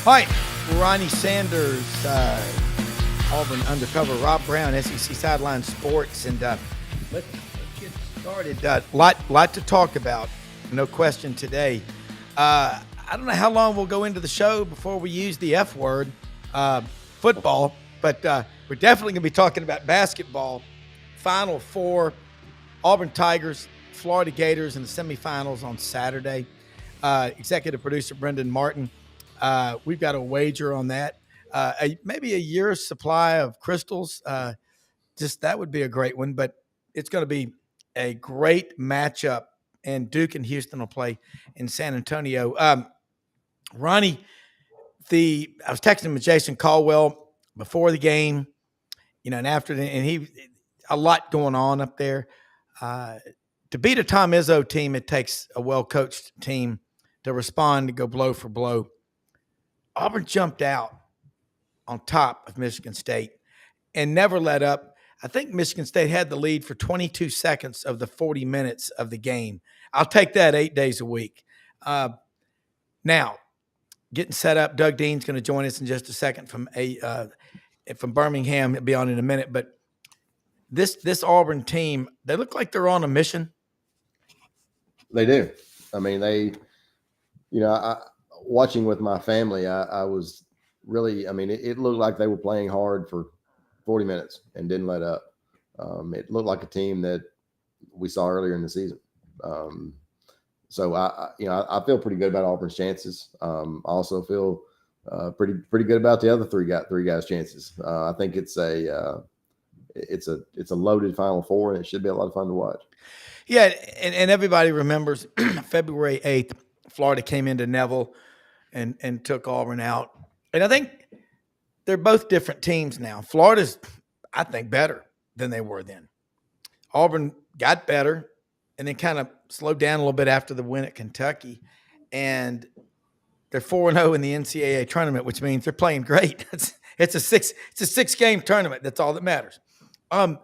Hi, Ronnie Sanders, Auburn Undercover, Rob Brown, SEC Sideline Sports, and let's get started. Lot to talk about, no question today. I don't know how long we'll go into the show before we use the F word, football, but we're definitely going to be talking about basketball. Final Four, Auburn Tigers, Florida Gators in the semifinals on Saturday. Executive producer Brendan Martin. We've got a wager on that. Maybe a year's supply of crystals. Just that would be a great one, but it's going to be a great matchup. And Duke and Houston will play in San Antonio. Ronnie, I was texting with Jason Caldwell before the game, and after, and a lot going on up there. To beat a Tom Izzo team, it takes a well-coached team to respond, to go blow for blow. Auburn jumped out on top of Michigan State and never let up. I think Michigan State had the lead for 22 seconds of the 40 minutes of the game. I'll take that 8 days a week. Now, getting set up, Doug Dean's going to join us in just a second from Birmingham. He'll be on in a minute. But this Auburn team, they look like they're on a mission. They do. I mean, watching with my family, I was really, it looked like they were playing hard for 40 minutes and didn't let up. It looked like a team that we saw earlier in the season. So I feel pretty good about Auburn's chances. I also feel pretty good about the other three guys' chances. I think it's a loaded Final Four, and it should be a lot of fun to watch. Yeah, and everybody remembers February 8th, Florida came into Neville and took Auburn out. And I think they're both different teams now. Florida's, I think, better than they were then. Auburn got better and then kind of slowed down a little bit after the win at Kentucky. And they're 4-0 in the NCAA tournament, which means they're playing great. It's a six-game tournament. That's all that matters. When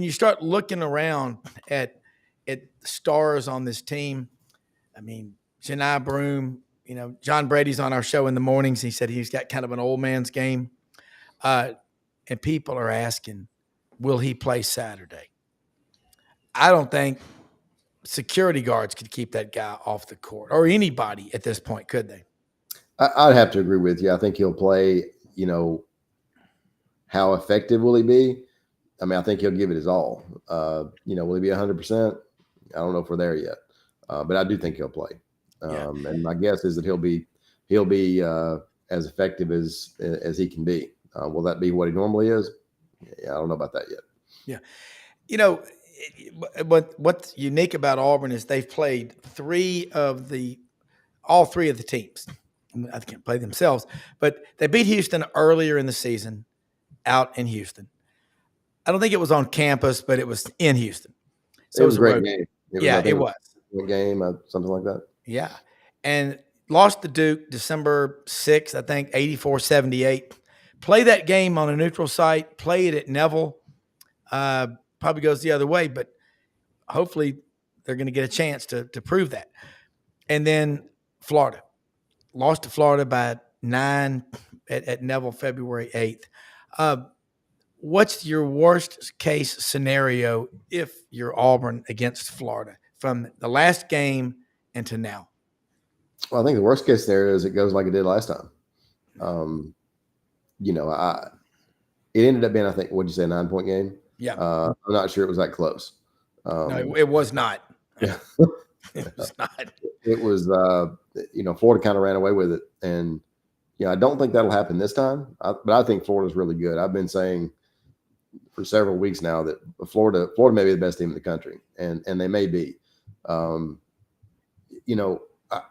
you start looking around at stars on this team, Johni Broome, John Brady's on our show in the mornings. He said he's got kind of an old man's game. And people are asking, will he play Saturday? I don't think security guards could keep that guy off the court, or anybody at this point, could they? I'd have to agree with you. I think he'll play. How effective will he be? I think he'll give it his all. Will he be 100%? I don't know if we're there yet, but I do think he'll play. And my guess is that he'll be as effective as he can be. Will that be what he normally is? Yeah, I don't know about that yet. Yeah. What's unique about Auburn is they've played all three of the teams. I can't play themselves, but they beat Houston earlier in the season out in Houston. I don't think it was on campus, but it was in Houston. So it was a great game. It was. A game, something like that. Yeah. And lost to Duke December 6th, I think, 84-78. Play that game on a neutral site, play it at Neville. Probably goes the other way, but hopefully they're going to get a chance to prove that. And then Florida. Lost to Florida by 9 at Neville February 8th. What's your worst case scenario if you're Auburn against Florida from the last game and to now? Well, I think the worst case scenario is it goes like it did last time. It ended up being, I think, what'd you say, a 9-point game? Yeah. I'm not sure it was that close. No, it was not. Yeah. It was not. It was, Florida kind of ran away with it. And, I don't think that'll happen this time. But I think Florida's really good. I've been saying for several weeks now that Florida may be the best team in the country, and they may be.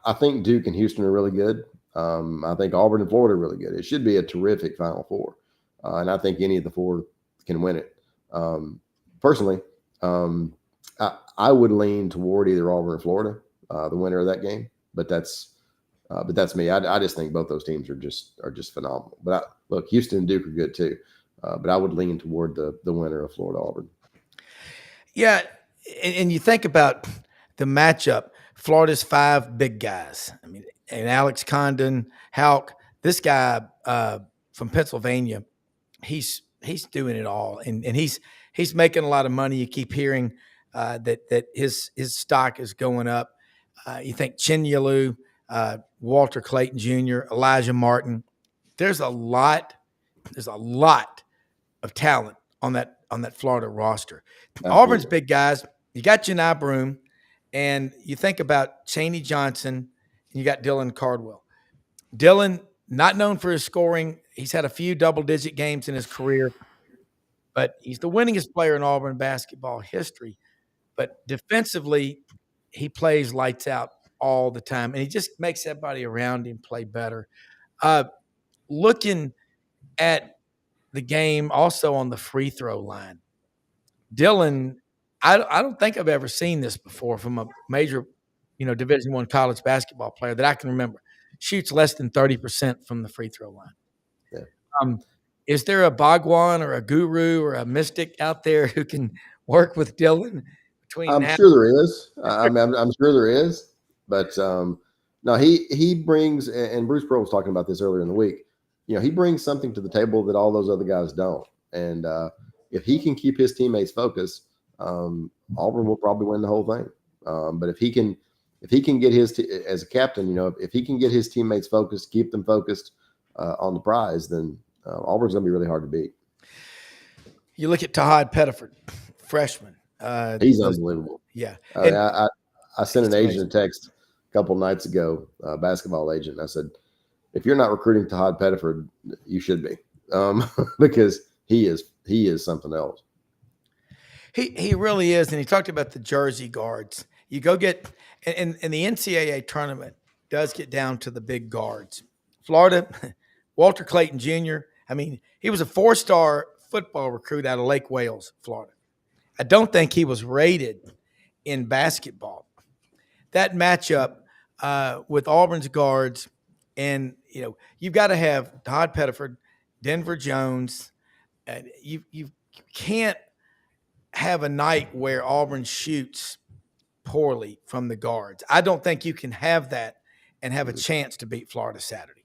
I think Duke and Houston are really good. I think Auburn and Florida are really good. It should be a terrific Final Four, and I think any of the four can win it. Personally, I would lean toward either Auburn or Florida, the winner of that game. But that's me. I just think both those teams are just phenomenal. But look, Houston and Duke are good too. But I would lean toward the winner of Florida Auburn. Yeah, and you think about the matchup. Florida's 5 big guys. And Alex Condon, Houck, this guy from Pennsylvania, he's doing it all, and he's making a lot of money. You keep hearing that his stock is going up. You think Chinyalu, Walter Clayton Jr., Elijah Martin. There's a lot of talent on that Florida roster. Absolutely. Auburn's big guys. You got Johni Broome, and you think about Chaney Johnson, and you got Dylan Cardwell. Dylan, not known for his scoring. He's had a few double-digit games in his career, but he's the winningest player in Auburn basketball history. But defensively, he plays lights out all the time, and he just makes everybody around him play better. Looking at the game also on the free throw line, Dylan, I don't think I've ever seen this before from a major, Division I college basketball player that I can remember. Shoots less than 30% from the free throw line. Yeah. Is there a Bhagwan or a guru or a mystic out there who can work with Dylan? I'm sure there is. I'm sure there is. But no, he brings, and Bruce Pearl was talking about this earlier in the week. He brings something to the table that all those other guys don't. And if he can keep his teammates focused, Auburn will probably win the whole thing. But if he can get his as a captain, if he can get his teammates focused, keep them focused on the prize, then Auburn's going to be really hard to beat. You look at Tahad Pettiford, freshman. He's unbelievable. Yeah. I sent an agent a text a couple nights ago, basketball agent. And I said, if you're not recruiting Tahad Pettiford, you should be, because he is something else. He really is. And he talked about the Jersey guards. You go get, and the NCAA tournament does get down to the big guards. Florida, Walter Clayton Jr. I mean, he was a 4-star football recruit out of Lake Wales, Florida. I don't think he was rated in basketball. That matchup with Auburn's guards, and you've got to have Todd Pettiford, Denver Jones. You can't have a night where Auburn shoots poorly from the guards. I don't think you can have that and have a chance to beat Florida Saturday.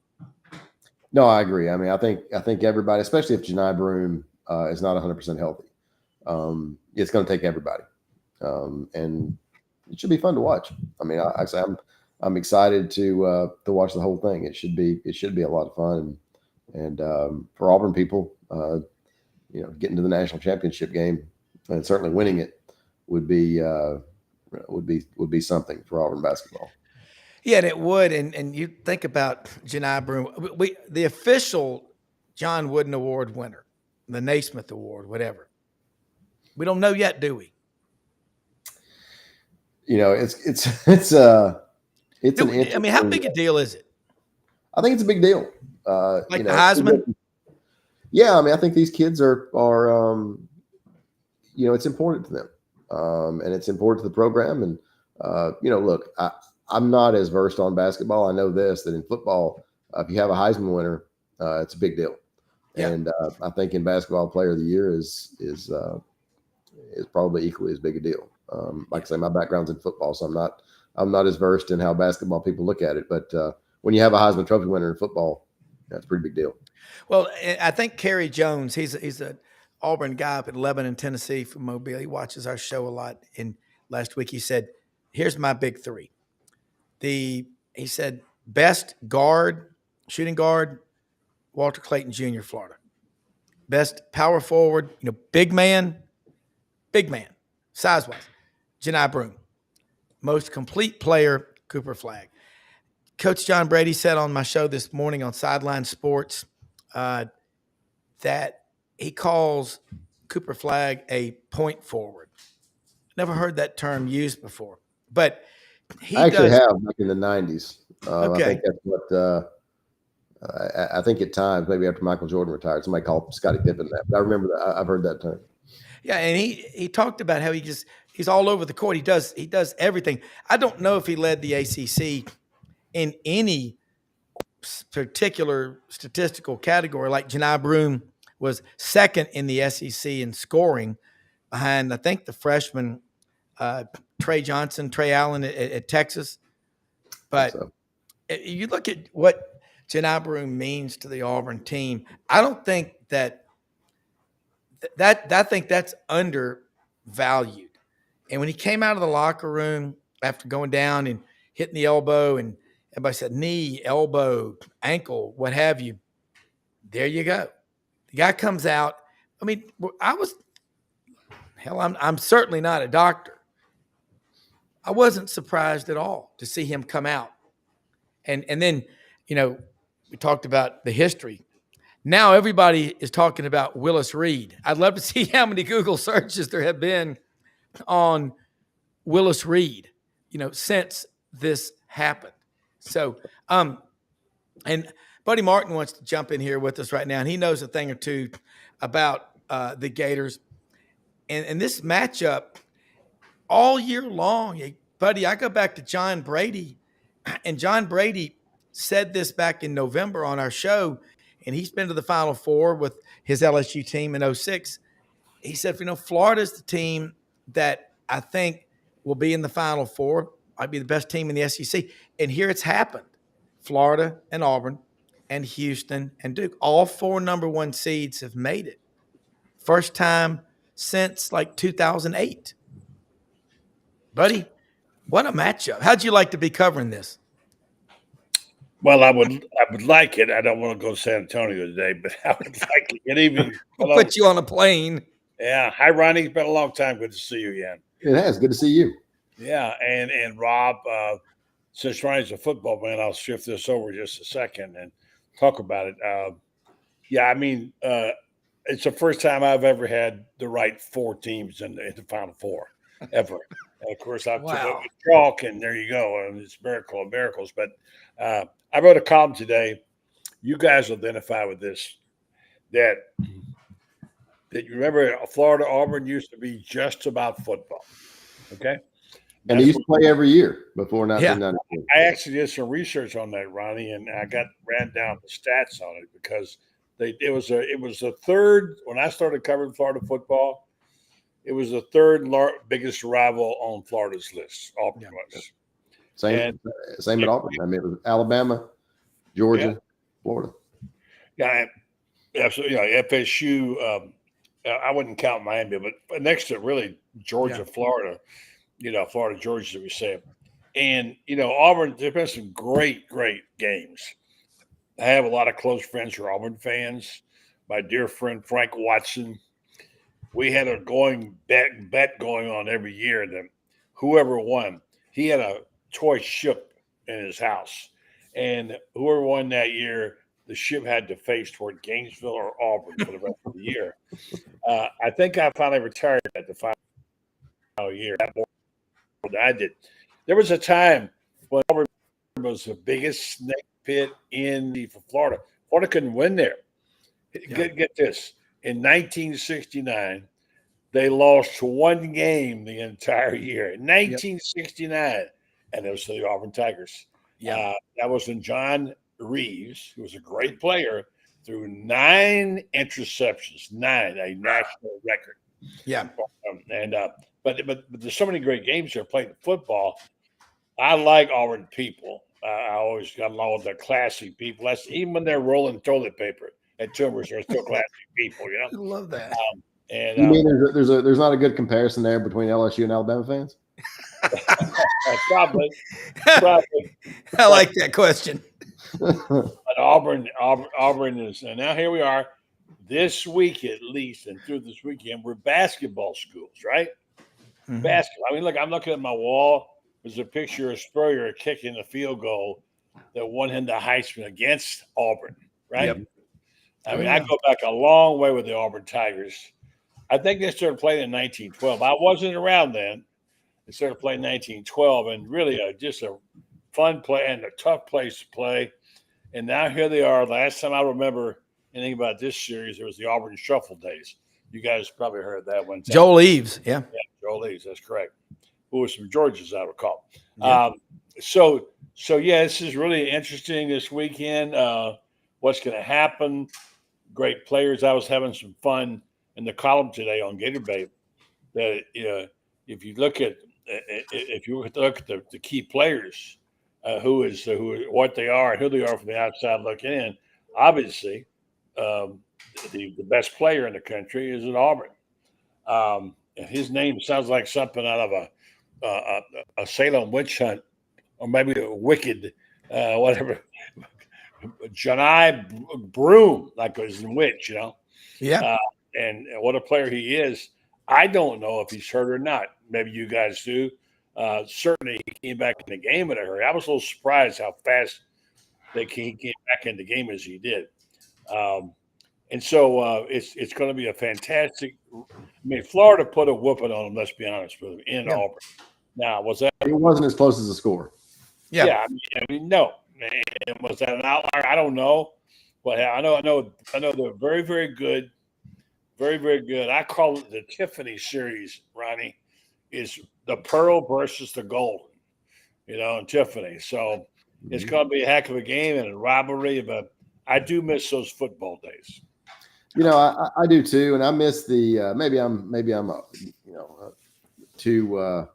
No, I agree. I mean, I think everybody, especially if Johni Broome is not 100% healthy, it's going to take everybody, and it should be fun to watch. I mean, I'm excited to watch the whole thing. It should be a lot of fun, and for Auburn people, getting to the national championship game and certainly winning it would be something for Auburn basketball. Yeah, and it would. And you think about Johni Broome, the official John Wooden Award winner, the Naismith Award, whatever. We don't know yet, do we? It's I mean, how big a deal is it? I think it's a big deal. Like the Heisman? Yeah, I mean, I think these kids are it's important to them, and it's important to the program. And look, I'm not as versed on basketball. I know this, that in football, if you have a Heisman winner, it's a big deal. Yeah. And I think in basketball, Player of the Year is probably equally as big a deal. Like I say, my background's in football, so I'm not as versed in how basketball people look at it. But when you have a Heisman Trophy winner in football, that's a pretty big deal. Well, I think Kerry Jones, he's an Auburn guy up in Lebanon, Tennessee from Mobile. He watches our show a lot. And last week he said, here's my big three. He said, best guard, shooting guard, Walter Clayton Jr., Florida. Best power forward, big man, size-wise, Johni Broome. Most complete player, Cooper Flagg. Coach John Brady said on my show this morning on Sideline Sports that he calls Cooper Flagg a point forward. Never heard that term used before, but I actually have back in the 90s. Okay. I think that's what I think at times, maybe after Michael Jordan retired, somebody called Scottie Pippen that. But I remember that. I've heard that term. Yeah, and he talked about how he's all over the court. He does everything. I don't know if he led the ACC in any particular statistical category. Like Johni Broome was second in the SEC in scoring, behind I think the freshman Trey Allen at Texas. But you look at what Johni Broome means to the Auburn team. I don't think I think that's undervalued. And when he came out of the locker room after going down and hitting the elbow, and everybody said knee, elbow, ankle, what have you, there you go. The guy comes out. I mean, I'm certainly not a doctor. I wasn't surprised at all to see him come out. And then, we talked about the history. Now everybody is talking about Willis Reed. I'd love to see how many Google searches there have been on Willis Reed, since this happened. So, and Buddy Martin wants to jump in here with us right now, and he knows a thing or two about the Gators. And this matchup all year long, Buddy, I go back to John Brady, and John Brady said this back in November on our show, and he's been to the Final Four with his LSU team in 2006. He said, Florida's the team that I think will be in the Final Four, might be the best team in the SEC. And here it's happened. Florida and Auburn and Houston and Duke, all 4 number 1 seeds have made it. First time since like 2008. Buddy, what a matchup. How'd you like to be covering this? Well, I would like it. I don't want to go to San Antonio today, but I would like it. Good evening. We'll put you on a plane. Yeah. Hi, Ronnie. It's been a long time. Good to see you again. It has. Good to see you. Yeah. And Rob, since Ronnie's a football man, I'll shift this over just a second and talk about it. It's the first time I've ever had the right 4 teams in the Final Four, ever. And of course, I've took it with chalk, and there you go. And it's a miracle of miracles. But I wrote a column today. You guys identify with this. That you remember Florida Auburn used to be just about football. Okay. And they used to play every year before 1992. I actually did some research on that, Ronnie, and I ran down the stats on it because it was the third when I started covering Florida football. It was the third biggest rival on Florida's list. Auburn was. Same at Auburn. I mean, it was Alabama, Georgia, Florida. Yeah, absolutely. Yeah, FSU. I wouldn't count Miami, but next to really Georgia, Florida. Florida, Georgia, as we say. And Auburn. There's been some great games. I have a lot of close friends who are Auburn fans. My dear friend Frank Watson. We had a bet going on every year that whoever won, he had a toy ship in his house. And whoever won that year, the ship had to face toward Gainesville or Auburn for the rest of the year. I think I finally retired at the final year. I did. There was a time when Auburn was the biggest snake pit for Florida. Florida couldn't win there. Get this. In 1969, they lost 1 game the entire year. 1969, and it was to the Auburn Tigers. That was when John Reeves, who was a great player, threw 9 interceptions, a national record. Yeah. But there's so many great games here playing football. I like Auburn people. I always got along with the classy people. That's even when they're rolling toilet paper at Tumors, they're still classy people. I love that. You mean there's not a good comparison there between LSU and Alabama fans? Probably. I like that question. But Auburn is, and now here we are. This week, at least, and through this weekend, we're basketball schools, right? Mm-hmm. Basketball. I mean, look, I'm looking at my wall. There's a picture of Spurrier kicking the field goal that won him the Heisman against Auburn, right? Yep. I go back a long way with the Auburn Tigers. I think they started playing in 1912. I wasn't around then. They started playing in 1912, and really just a fun play and a tough place to play. And now here they are. Last time I remember anything about this series, it was the Auburn Shuffle days. You guys probably heard that one time. Joel Eves, yeah. Joel Eves, that's correct. Who was from Georgia, as I recall. Yeah. So this is really interesting this weekend. What's going to happen? Great players. I was having some fun in the column today on Gator Babe. That if you look at the key players, what they are and who they are from the outside looking in. Obviously, the best player in the country is at Auburn. And his name sounds like something out of a Salem witch hunt, or maybe a wicked, whatever. Johni Broome, like his witch, Yeah. And what a player he is. I don't know if he's hurt or not. Maybe you guys do. Certainly, he came back in the game in a hurry. I was a little surprised how fast he came back in the game as he did. And so it's going to be a fantastic. I mean, Florida put a whooping on them. Let's be honest with them in Auburn. Now, was that? It wasn't as close as a score. Yeah. I mean, no. And was that an outlier? I don't know, but I know they're very, very good, very, very good. I call it the Tiffany series. Ronnie, is the pearl versus the gold, and Tiffany. So it's going to be a heck of a game and a rivalry. But I do miss those football days. I do too, and I miss the maybe I'm too.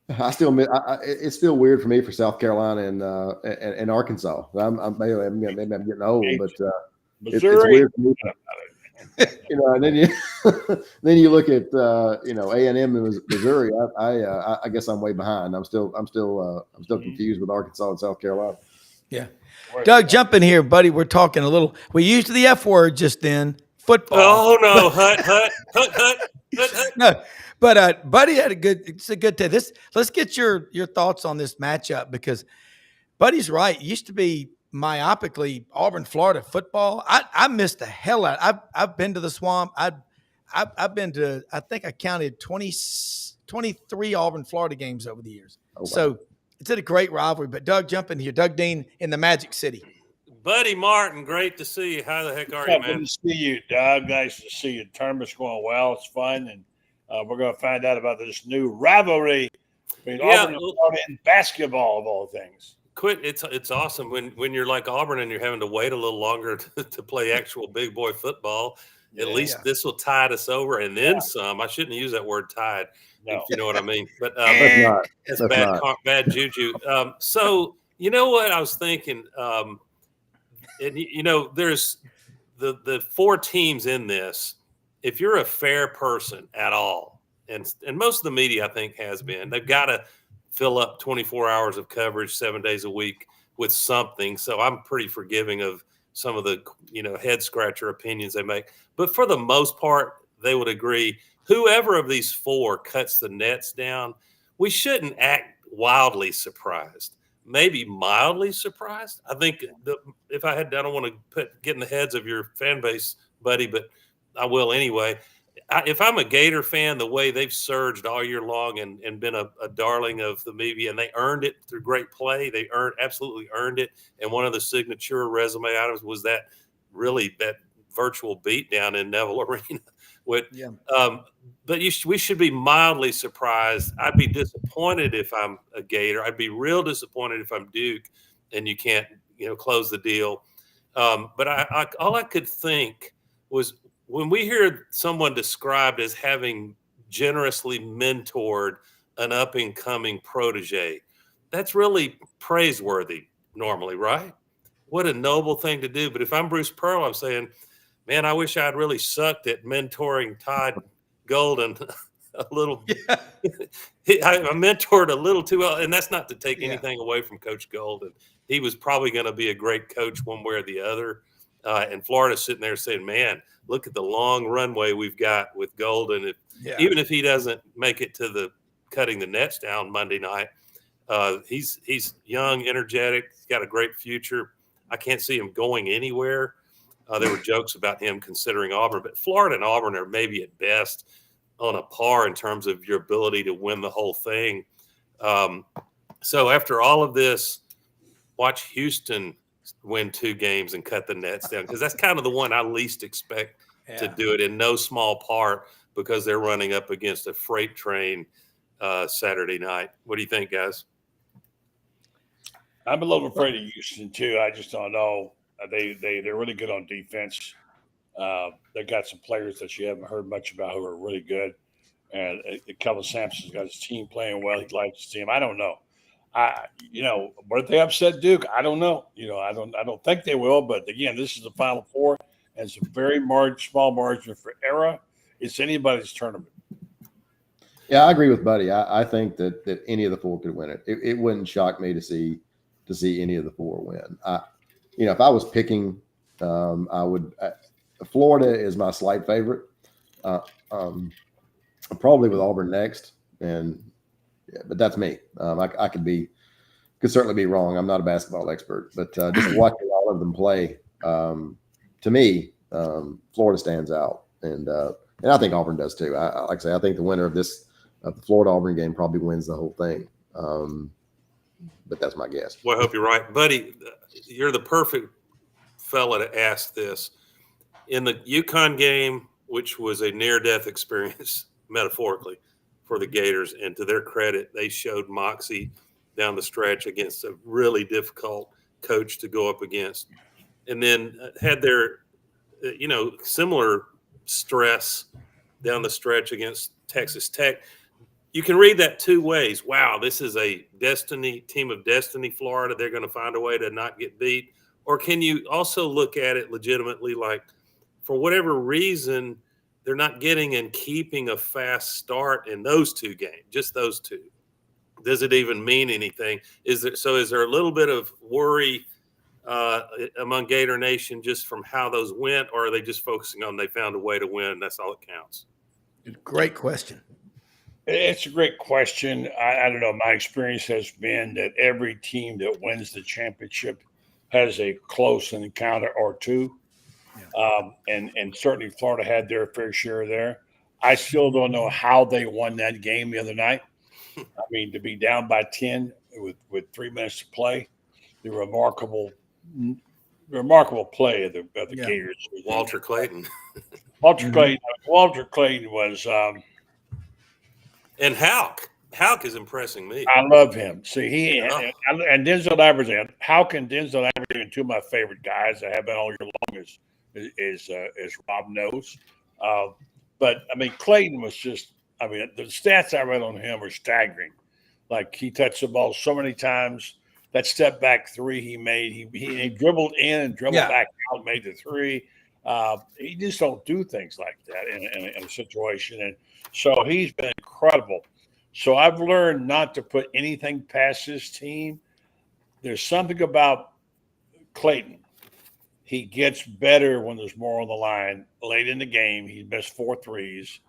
I still miss. It's still weird for me for South Carolina and Arkansas. Maybe I'm getting old, but it's weird for me. And then you look at A&M and Missouri. I guess I'm way behind. I'm still confused with Arkansas and South Carolina. Yeah. Doug, jump in here, buddy. We're talking a little. We used the F word just then. Football. Oh no, hut. No, but Buddy had it's a good day. Let's get your thoughts on this matchup, because Buddy's right. It used to be myopically Auburn, Florida football. I missed the hell out. I've been to the Swamp. I've been to, I think I counted 23 Auburn, Florida games over the years. Oh, wow. So it's a great rivalry. But Doug, jump in here. Doug Dean in the Magic City. Buddy Martin, great to see you. How the heck are you, man? Good to see you, Doug. Nice to see you. The tournament's going well. It's fun, and we're going to find out about this new rivalry between Auburn and Florida in basketball, of all things. It's awesome when you're like Auburn and you're having to wait a little longer to play actual big boy football. At least this will tide us over, and then some. I shouldn't use that word "tide," if you know what I mean. But that's bad juju. So you know what I was thinking. And there's the four teams in this. If you're a fair person at all, and most of the media I think has been, they've got to fill up 24 hours of coverage 7 days a week with something. So I'm pretty forgiving of some of the head scratcher opinions they make. But for the most part, they would agree. Whoever of these four cuts the nets down, we shouldn't act wildly surprised. Maybe mildly surprised. I think if I don't want to get in the heads of your fan base, buddy, but I will anyway. If I'm a Gator fan, the way they've surged all year long and been a darling of the media, and they earned it through great play, they absolutely earned it. And one of the signature resume items was that virtual beatdown in Neville Arena. But we should be mildly surprised. I'd be disappointed if I'm a Gator. I'd be real disappointed if I'm Duke and you can't, close the deal. But all I could think was when we hear someone described as having generously mentored an up-and-coming protege, that's really praiseworthy normally, right? What a noble thing to do. But if I'm Bruce Pearl, I'm saying, man, I wish I'd really sucked at mentoring Todd Golden a little. Yeah. I mentored a little too well, and that's not to take anything away from Coach Golden. He was probably going to be a great coach one way or the other. And Florida's sitting there saying, man, look at the long runway we've got with Golden. Even if he doesn't make it to the cutting the nets down Monday night, he's young, energetic. He's got a great future. I can't see him going anywhere. There were jokes about him considering Auburn, but Florida and Auburn are maybe at best on a par in terms of your ability to win the whole thing. So after all of this, watch Houston win 2 games and cut the nets down, because that's kind of the one I least expect to do it, in no small part because they're running up against a freight train Saturday night. What do you think, guys? I'm a little afraid of Houston too. I just don't know. They're really good on defense. They got some players that you haven't heard much about who are really good. And Kevin Sampson's got his team playing well. He likes his team. I don't know. What if they upset Duke? I don't know. I don't think they will. But again, this is the Final Four, and it's a very small margin for error. It's anybody's tournament. Yeah, I agree with Buddy. I think that any of the four could win it. It wouldn't shock me to see any of the four win. If I was picking, I would. Florida is my slight favorite. Probably with Auburn next, but that's me. I could certainly be wrong. I'm not a basketball expert, but just watching all of them play, to me, Florida stands out, and I think Auburn does too. Like I say, I think the winner of the Florida Auburn game probably wins the whole thing. But that's my guess. Well, I hope you're right, buddy. You're the perfect fella to ask this. In the UConn game, which was a near-death experience, metaphorically, for the Gators, and to their credit, they showed moxie down the stretch against a really difficult coach to go up against, and then had their, similar stress down the stretch against Texas Tech. You can read that two ways. Wow, this is a team of destiny, Florida. They're going to find a way to not get beat. Or can you also look at it legitimately, like, for whatever reason, they're not getting and keeping a fast start in those two games, just those two? Does it even mean anything? Is there a little bit of worry among Gator Nation just from how those went, or are they just focusing on they found a way to win? That's all that counts. Great question. It's a great question. I don't know. My experience has been that every team that wins the championship has a close encounter or two. Yeah. And certainly Florida had their fair share there. I still don't know how they won that game the other night. I mean, to be down by 10 with 3 minutes to play, the remarkable play of the Gators. Walter Clayton. Walter Clayton was and Houck. Houck is impressing me. I love him. See, and Denzel Aberson. Houck and Denzel Aberson are two of my favorite guys. I have been all year long, as Rob knows. But I mean, Clayton was just. I mean, the stats I read on him were staggering. Like, he touched the ball so many times. That step back three he made, he dribbled in and dribbled back out, made the three. He just don't do things like that in a situation. And so he's been incredible. So I've learned not to put anything past his team. There's something about Clayton. He gets better when there's more on the line. Late in the game, he missed 4 threes.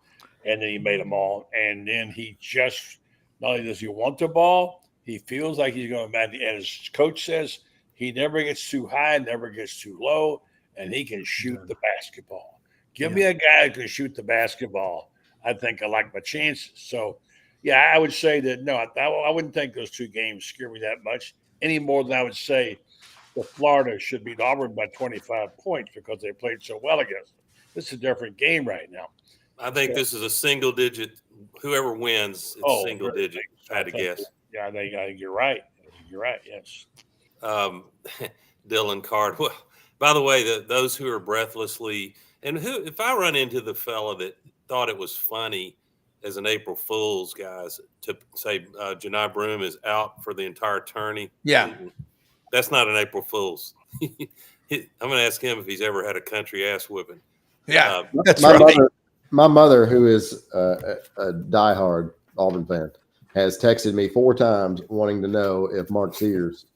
And then he made them all. And then he just, not only does he want the ball, he feels like he's going to, and his coach says, he never gets too high, never gets too low, and he can shoot the basketball. Give me a guy who can shoot the basketball. I think I like my chances. So, yeah, I would say that, no, I wouldn't think those two games scare me that much any more than I would say that Florida should beat Auburn by 25 points because they played so well against them. This is a different game right now. I think this is a single digit. Whoever wins, it's single digit. If I had to guess. Yeah, I think you're right. You're right. Yes. Dylan Card. Well, by the way, those who are breathlessly, and if I run into the fella that thought it was funny as an April Fool's, guys, to say Johni Broome is out for the entire tourney. Yeah. That's not an April Fool's. I'm going to ask him if he's ever had a country ass whipping. Yeah, that's right. My mother, who is a diehard Auburn fan, has texted me 4 times wanting to know if Mark Sears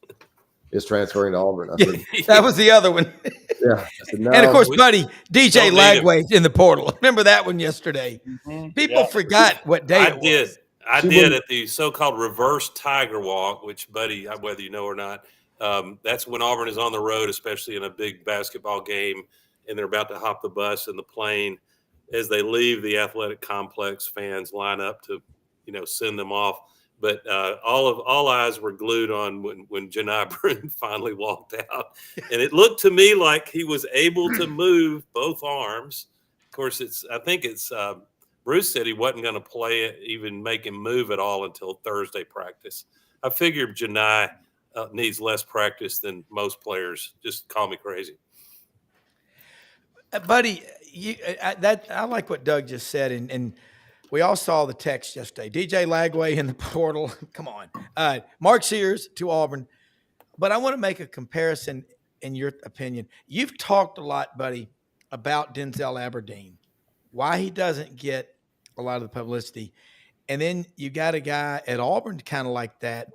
is transferring to Auburn. I said, that was the other one. Yeah. I said, no. And, of course, buddy, DJ Lagway's in the portal. Remember that one yesterday? Mm-hmm. People forgot what day it was. I did at the so-called reverse Tiger Walk, which, buddy, whether you know or not, that's when Auburn is on the road, especially in a big basketball game, and they're about to hop the bus and the plane. As they leave the athletic complex, fans line up to, send them off. But all eyes were glued on when Johni Broome finally walked out. And it looked to me like he was able to move both arms. Of course, I think Bruce said he wasn't going to play it, even make him move at all until Thursday practice. I figured Johni needs less practice than most players. Just call me crazy. Buddy, I like what Doug just said, and we all saw the text yesterday. DJ Lagway in the portal. Come on. Mark Sears to Auburn. But I want to make a comparison in your opinion. You've talked a lot, buddy, about Denzel Aberdeen, why he doesn't get a lot of the publicity. And then you got a guy at Auburn kind of like that,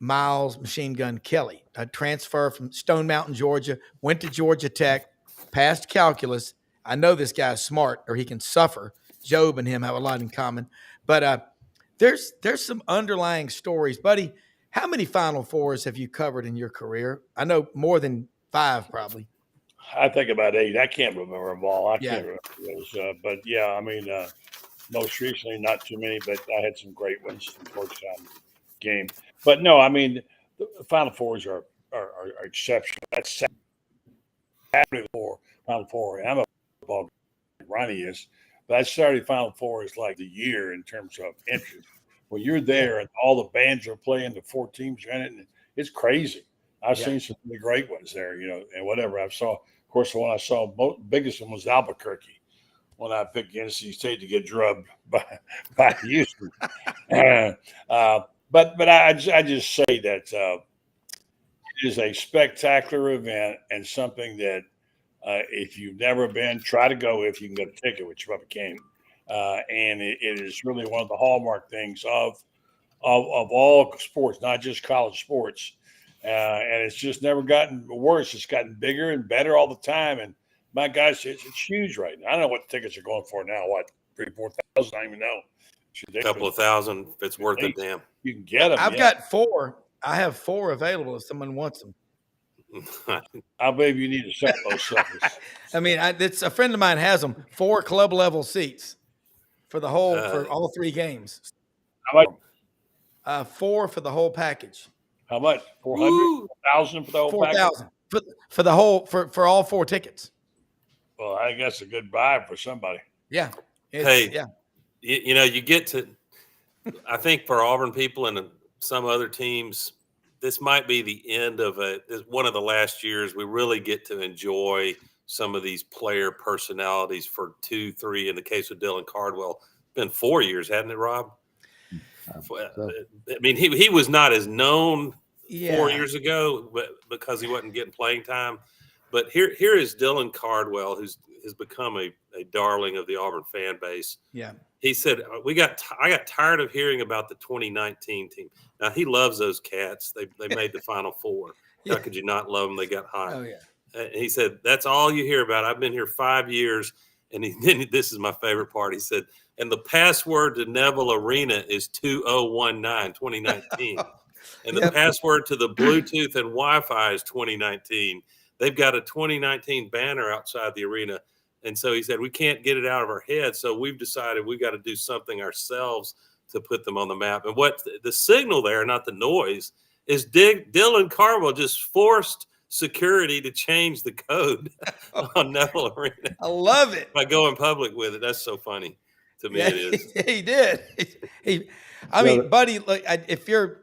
Miles Machine Gun Kelly, a transfer from Stone Mountain, Georgia, went to Georgia Tech, passed calculus. I know this guy's smart or he can suffer. Job and him have a lot in common. But there's some underlying stories. Buddy, how many Final Fours have you covered in your career? I know more than 5 probably. I think about 8. I can't remember them all. I can't remember those. But, yeah, I mean, most recently, not too many, but I had some great ones in the first time game. But, no, I mean, the Final Fours are exceptional. That's Saturday for Final Four. And I'm a football guy, Ronnie is. But that Saturday Final Four is like the year in terms of interest. When you're there and all the bands are playing, the 4 teams are in it, and it's crazy. I've seen some of the great ones there, and whatever. Of course, the one I saw, biggest one was Albuquerque when I picked NC State to get drubbed by Houston. But I just say that it is a spectacular event and something that if you've never been, try to go if you can get a ticket, which probably can. And it is really one of the hallmark things of all sports, not just college sports. And it's just never gotten worse. It's gotten bigger and better all the time. And my gosh, it's huge right now. I don't know what the tickets are going for now. What, 3,000-4,000? I don't even know. A couple of thousand if it's worth it, damn. You can get them. I've got 4. I have 4 available if someone wants them. I believe you need to sell those suckers. I mean, it's a friend of mine has them. 4 club level seats for the whole for all 3 games. How much? 4 for the whole package. How much? 400? 4,000 for the whole 4,000 for the whole for all 4 tickets. Well, I guess a good buy for somebody. Yeah. You get to. I think for Auburn people and some other teams, this might be the end of one of the last years we really get to enjoy some of these player personalities for 2, 3. In the case of Dylan Cardwell, it's been 4 years, hasn't it, Rob? I mean, he was not as known 4 years ago, but because he wasn't getting playing time. But here is Dylan Cardwell, who's has become a darling of the Auburn fan base. Yeah, he said I got tired of hearing about the 2019 team. Now he loves those cats. They made the Final Four. How could you not love them? They got high. Oh yeah. And he said that's all you hear about. I've been here 5 years, and then this is my favorite part. He said, and the password to Neville Arena is 2019. And the password to the Bluetooth and Wi-Fi is 2019. They've got a 2019 banner outside the arena. And so he said, we can't get it out of our head. So we've decided we got to do something ourselves to put them on the map. And what the signal there, not the noise, is Dylan Cardwell just forced security to change the code on Neville Arena. I love it. By going public with it. That's so funny. To me, it is. He did. I mean, buddy, look,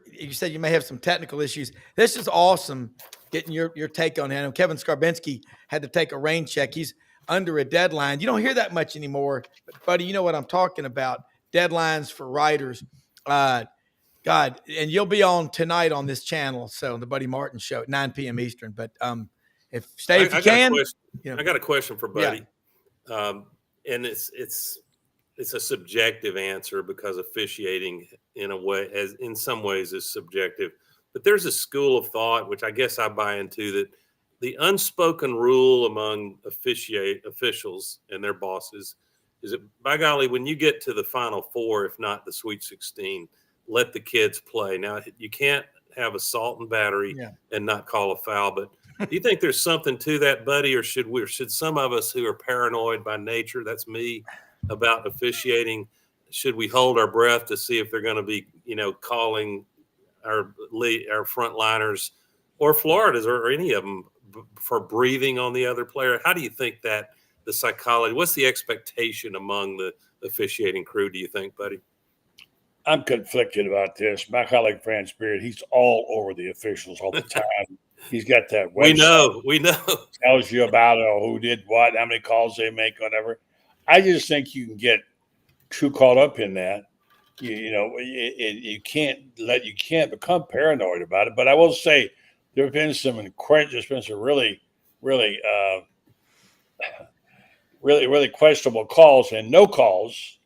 you said you may have some technical issues. This is awesome getting your take on him. Kevin Skarbinski had to take a rain check. He's under a deadline. You don't hear that much anymore, but buddy, you know what I'm talking about. Deadlines for writers. God, and you'll be on tonight on this channel. So the Buddy Martin show at 9 p.m. Eastern. But if you can. I got a question for Buddy. Yeah. And it's a subjective answer because officiating in some ways is subjective, but there's a school of thought, which I guess I buy into, that the unspoken rule among officials and their bosses is that, by golly, when you get to the Final Four, if not the Sweet 16, let the kids play. Now, you can't have assault and battery and not call a foul, but do you think there's something to that, Buddy, or should some of us who are paranoid by nature, that's me, about officiating, should we hold our breath to see if they're going to be, calling our frontliners or Florida's or any of them for breathing on the other player? How do you think that the psychology, what's the expectation among the officiating crew, do you think, Buddy? I'm conflicted about this. My colleague Fran Spirit, he's all over the officials all the time. He's got that website. We know. Tells you about who did what, how many calls they make, whatever. I just think you can get too caught up in that. You can't become paranoid about it. But I will say there's been some really, really, really questionable calls and no calls.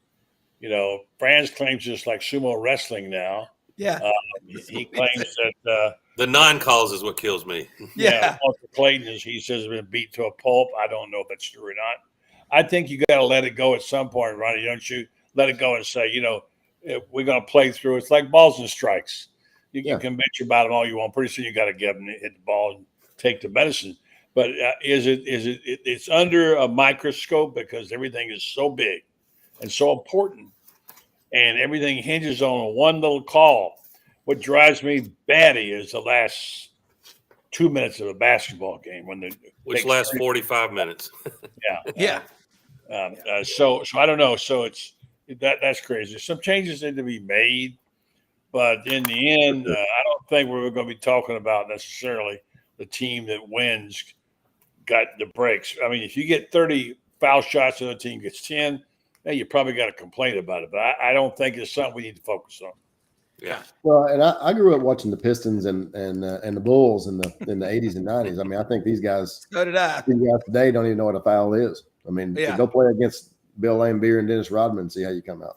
France claims it's like sumo wrestling now. Yeah. He claims that the non-calls is what kills me. Yeah. Clayton, he says, has been beat to a pulp. I don't know if that's true or not. I think you got to let it go at some point, Ronnie. Don't you let it go and say, if we're going to play through. It's like balls and strikes. You can bitch about them all you want. Pretty soon you got to get them, hit the ball, and take the medicine. But it's under a microscope because everything is so big and so important, and everything hinges on one little call. What drives me batty is the last 2 minutes of a basketball game which lasts 45 minutes. Yeah. So I don't know. So that's crazy. Some changes need to be made, but in the end, I don't think we're going to be talking about necessarily the team that wins got the breaks. I mean, if you get 30 foul shots and the team gets 10, then you probably got to complain about it. But I don't think it's something we need to focus on. Yeah. Well, and I grew up watching the Pistons and the Bulls in the 80s and 90s. I mean, I think these guys, So did I. these guys today don't even know what a foul is. I mean, Yeah. go play against Bill Laimbeer and Dennis Rodman and see how you come out.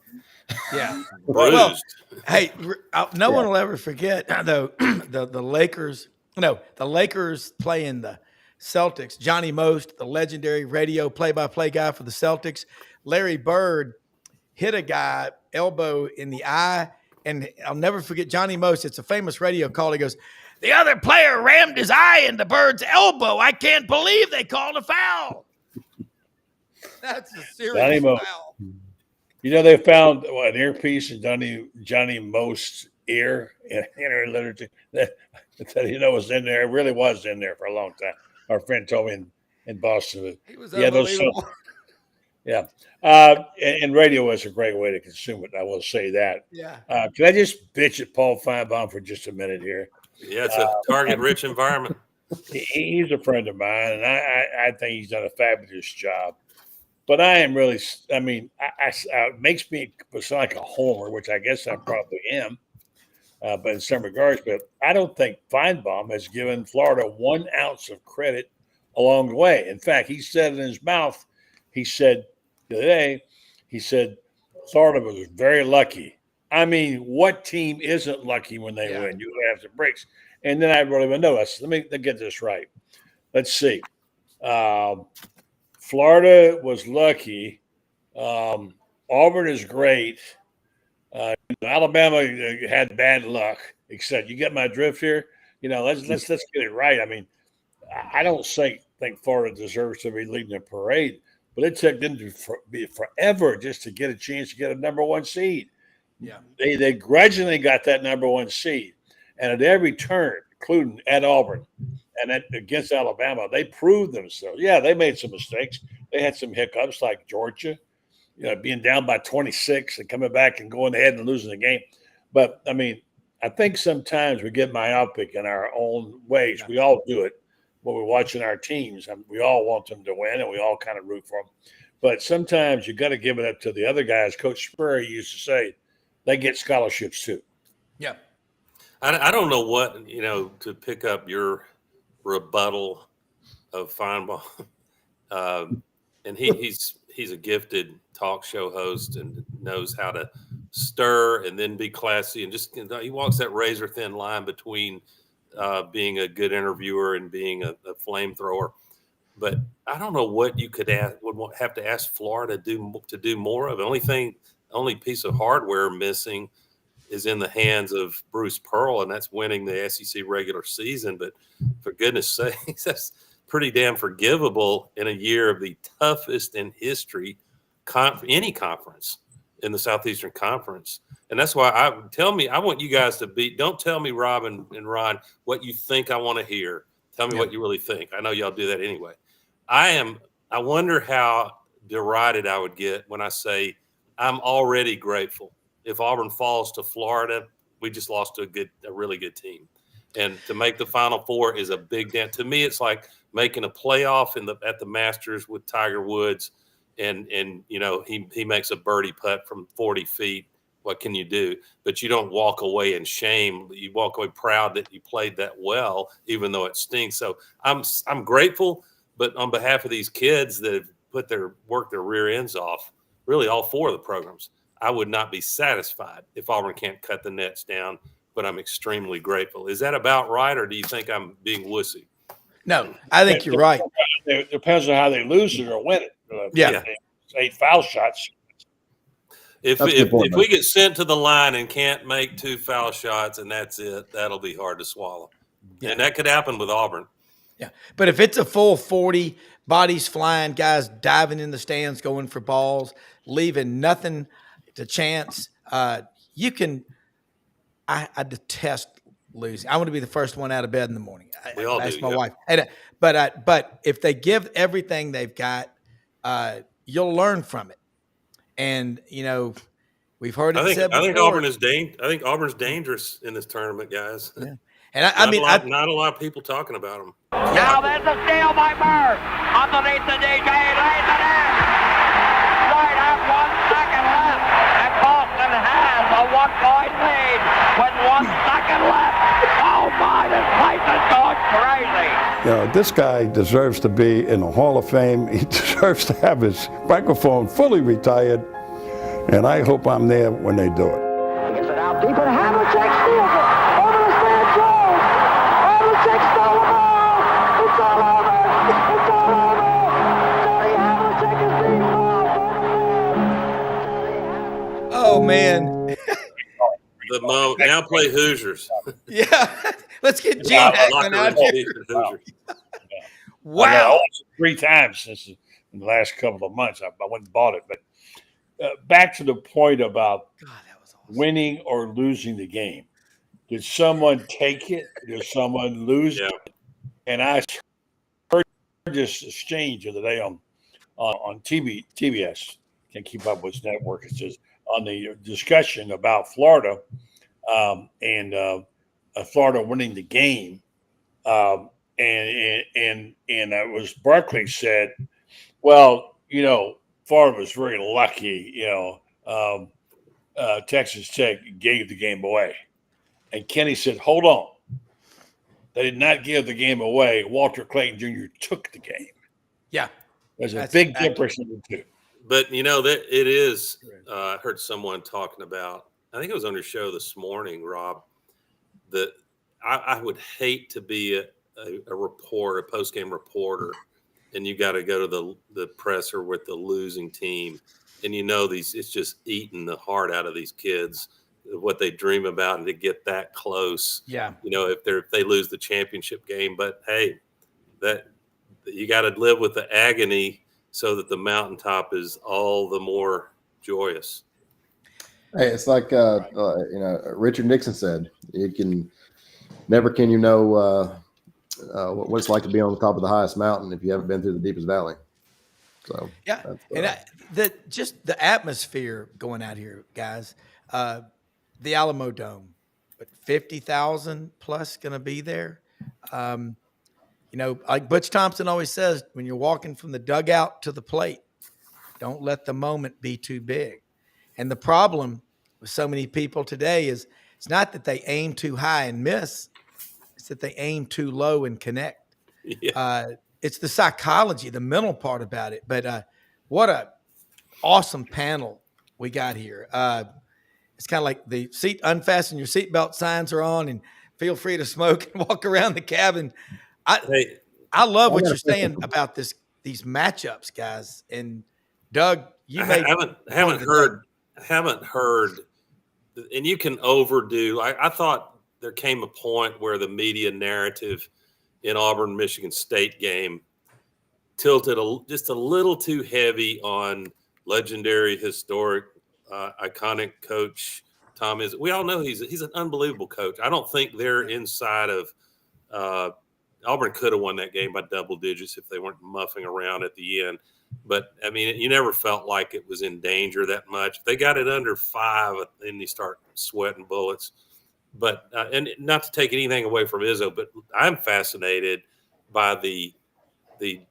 Yeah. Bruised. Well, hey, no one will ever forget though the Lakers. No, the Lakers playing the Celtics. Johnny Most, the legendary radio play-by-play guy for the Celtics. Larry Bird hit a guy elbow in the eye, and I'll never forget Johnny Most. It's a famous radio call. He goes, "The other player rammed his eye into Bird's elbow. I can't believe they called a foul." That's a serious foul. They found an earpiece in Johnny Most's ear in her literature that was in there. It really was in there for a long time. Our friend told me in Boston. He was unbelievable. And radio is a great way to consume it. I will say that. Yeah. Can I just bitch at Paul Feinbaum for just a minute here? Yeah, it's a target-rich environment. He's a friend of mine, and I think he's done a fabulous job. But I am really, it makes me sound like a homer, which I guess I probably am, but in some regards. But I don't think Feinbaum has given Florida 1 ounce of credit along the way. In fact, he said in his mouth, he said today, Florida was very lucky. I mean, what team isn't lucky when they win? You have some breaks. And then I really want to know. Let me get this right. Let's see. Florida was lucky. Auburn is great. Alabama had bad luck. Except, you get my drift here. Let's get it right. I mean, I don't think Florida deserves to be leading the parade, but it took them to be forever just to get a chance to get a number 1 seed. Yeah, they grudgingly got that number 1 seed, and at every turn, including at Auburn and against Alabama, they proved themselves. Yeah, they made some mistakes. They had some hiccups, like Georgia, being down by 26 and coming back and going ahead and losing the game. But I mean, I think sometimes we get myopic in our own ways. We all do it when we're watching our teams. We all want them to win, and we all kind of root for them. But sometimes you got to give it up to the other guys. Coach Spurrier used to say, they get scholarships too. Yeah. I don't know what, to pick up your rebuttal of Feinbaum. And he's a gifted talk show host and knows how to stir and then be classy, and just he walks that razor thin line between being a good interviewer and being a flamethrower. But I don't know what you would have to ask Florida to do more of. The only piece of hardware missing is in the hands of Bruce Pearl, and that's winning the SEC regular season. But for goodness sakes, that's pretty damn forgivable in a year of the toughest in history, any conference in the Southeastern Conference. And that's why I want you guys to don't tell me, Rob and Ron, what you think I want to hear. Tell me what you really think. I know y'all do that anyway. I wonder how derided I would get when I say I'm already grateful. If Auburn falls to Florida, we just lost to a really good team. And to make the Final Four is a big dent. To me, it's like making a playoff at the Masters with Tiger Woods and he makes a birdie putt from 40 feet. What can you do? But you don't walk away in shame. You walk away proud that you played that well, even though it stinks. So I'm grateful, but on behalf of these kids that have worked their rear ends off, really all 4 of the programs, I would not be satisfied if Auburn can't cut the nets down, but I'm extremely grateful. Is that about right, or do you think I'm being wussy? No, I think you're right. It depends on how they lose it or win it. Yeah. 8 foul shots. If we get sent to the line and can't make 2 foul shots and that's it, that'll be hard to swallow. Yeah. And that could happen with Auburn. Yeah. But if it's a full 40, bodies flying, guys diving in the stands, going for balls, leaving nothing to chance, you can – I detest losing. I want to be the first one out of bed in the morning. We all That's do, my yeah. wife. And, but if they give everything they've got, you'll learn from it. And we've heard it said before. I think Auburn's dangerous in this tournament, guys. Yeah. And not a lot of people talking about them. Now there's a steal by Murr. Underneath the DJ, lays it in. Right at 1 second left. And Boston has a 1-point lead with 1 second left. Oh my, this place is going crazy. This guy deserves to be in the Hall of Fame. He deserves to have his microphone fully retired. And I hope I'm there when they do it. He gets it out deep, and Havlicek steals it. Over the stand goes. Havlicek stole the ball. It's all over. It's all over. Johnny Havlicek is being robbed. Oh, man. The moment. Now play Hoosiers. Yeah. Let's get Gene Hackman out here. Wow. I 3 times since in the last couple of months. I went and bought it. But back to the point about God, that was awesome. Winning or losing the game. Did someone take it? Did someone lose it? And I heard this exchange the other day on TBS. Can't keep up with network. It says on the discussion about Florida and Florida winning the game, and it was Barkley said, "Well, Florida was very lucky. Texas Tech gave the game away." And Kenny said, "Hold on. They did not give the game away. Walter Clayton Jr. took the game." Yeah. There's a big difference in the two. But, that it is I heard someone talking about, I think it was on your show this morning, Rob, that I would hate to be a reporter, a post-game reporter, and you got to go to the presser with the losing team. And it's just eating the heart out of these kids, what they dream about, and to get that close. Yeah. If they lose the championship game, but hey, that you got to live with the agony so that the mountaintop is all the more joyous. Hey, it's like Richard Nixon said, never can you know what it's like to be on the top of the highest mountain if you haven't been through the deepest valley. So yeah, and just the atmosphere going out here, guys. The Alamo Dome, but 50,000 plus going to be there. Like Butch Thompson always says, when you're walking from the dugout to the plate, don't let the moment be too big. And the problem with so many people today is it's not that they aim too high and miss, it's that they aim too low and connect. Yeah. It's the psychology, the mental part about it. But what a awesome panel we got here. It's kind of like the unfasten your seatbelt signs are on and feel free to smoke and walk around the cabin. I love what you're saying about these matchups, guys. And Doug, you haven't heard, and you can overdo. I thought there came a point where the media narrative in Auburn, Michigan State game tilted just a little too heavy on legendary, historic, iconic coach Tom Izzo. We all know he's an unbelievable coach. I don't think they're inside of Auburn could have won that game by double digits if they weren't muffing around at the end. But, I mean, you never felt like it was in danger that much. If they got it under 5, then you start sweating bullets. But and not to take anything away from Izzo, but I'm fascinated by the the